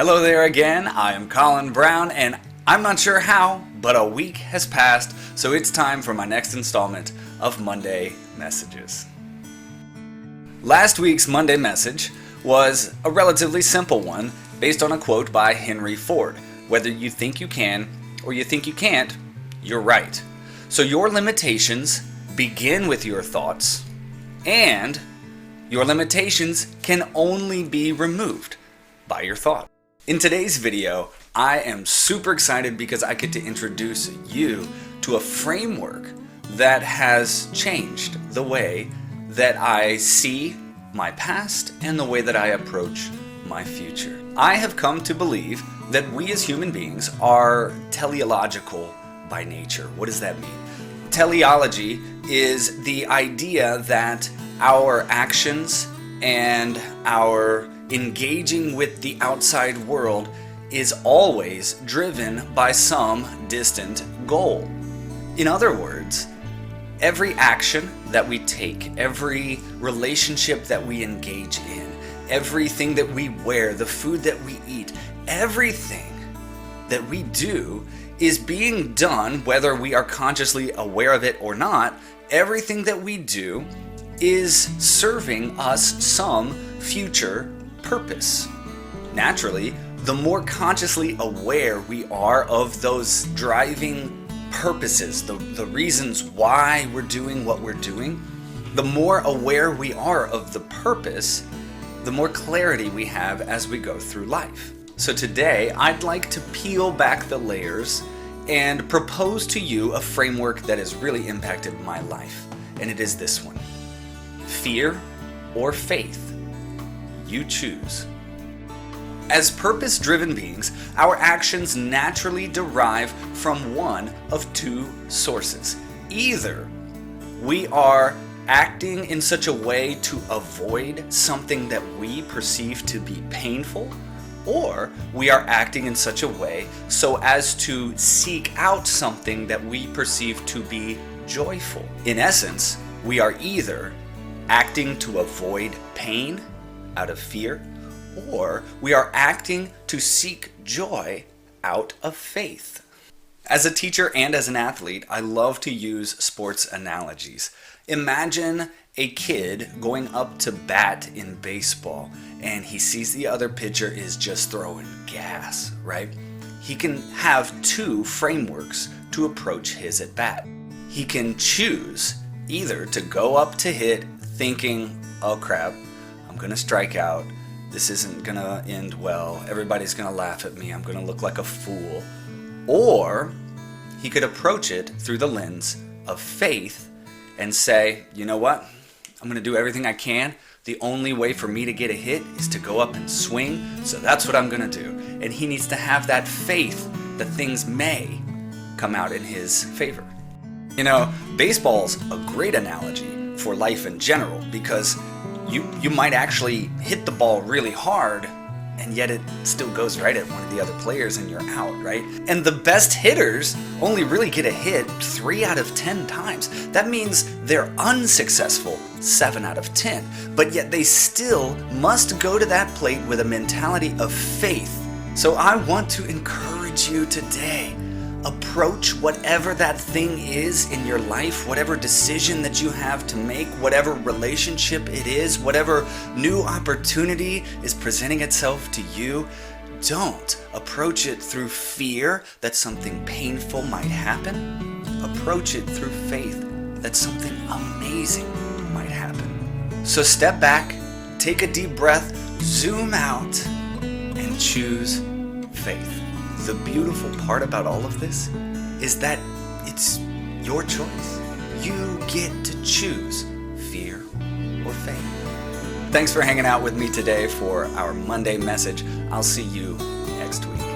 Hello there again, I am Colin Brown, and I'm not sure how, but a week has passed, so it's time for my next installment of Monday Messages. Last week's Monday message was a relatively simple one based on a quote by Henry Ford. Whether you think you can or you think you can't, you're right. So your limitations begin with your thoughts, and your limitations can only be removed by your thought. In today's video, I am super excited because I get to introduce you to a framework that has changed the way that I see my past and the way that I approach my future. I have come to believe that we as human beings are teleological by nature. What does that mean? Teleology is the idea that our actions and our engaging with the outside world is always driven by some distant goal. In other words, every action that we take, every relationship that we engage in, everything that we wear, the food that we eat, everything that we do is being done, whether we are consciously aware of it or not. Everything that we do is serving us some future purpose. Naturally, the more consciously aware we are of those driving purposes, the reasons why we're doing what we're doing, the more aware we are of the purpose, the more clarity we have as we go through life. So today, I'd like to peel back the layers and propose to you a framework that has really impacted my life, and it is this one. Fear or faith? You choose. As purpose-driven beings, our actions naturally derive from one of two sources. Either we are acting in such a way to avoid something that we perceive to be painful, or we are acting in such a way so as to seek out something that we perceive to be joyful. In essence, we are either acting to avoid pain out of fear, or we are acting to seek joy out of faith. As a teacher and as an athlete, I love to use sports analogies. Imagine a kid going up to bat in baseball and he sees the other pitcher is just throwing gas, right? He can have two frameworks to approach his at bat. He can choose either to go up to hit thinking, oh crap, I'm gonna strike out, this isn't gonna end well, everybody's gonna laugh at me, I'm gonna look like a fool. Or he could approach it through the lens of faith and say, you know what, I'm gonna do everything I can. The only way for me to get a hit is to go up and swing, so that's what I'm gonna do. And he needs to have that faith that things may come out in his favor. You know, baseball's a great analogy for life in general because you might actually hit the ball really hard and yet it still goes right at one of the other players and you're out, right? And the best hitters only really get a hit 3 out of 10 times. That means they're unsuccessful 7 out of 10, but yet they still must go to that plate with a mentality of faith. So I want to encourage you today. Approach whatever that thing is in your life, whatever decision that you have to make, whatever relationship it is, whatever new opportunity is presenting itself to you. Don't approach it through fear that something painful might happen. Approach it through faith that something amazing might happen. So step back, take a deep breath, zoom out, and choose faith. The beautiful part about all of this is that it's your choice. You get to choose fear or faith. Thanks for hanging out with me today for our Monday message. I'll see you next week.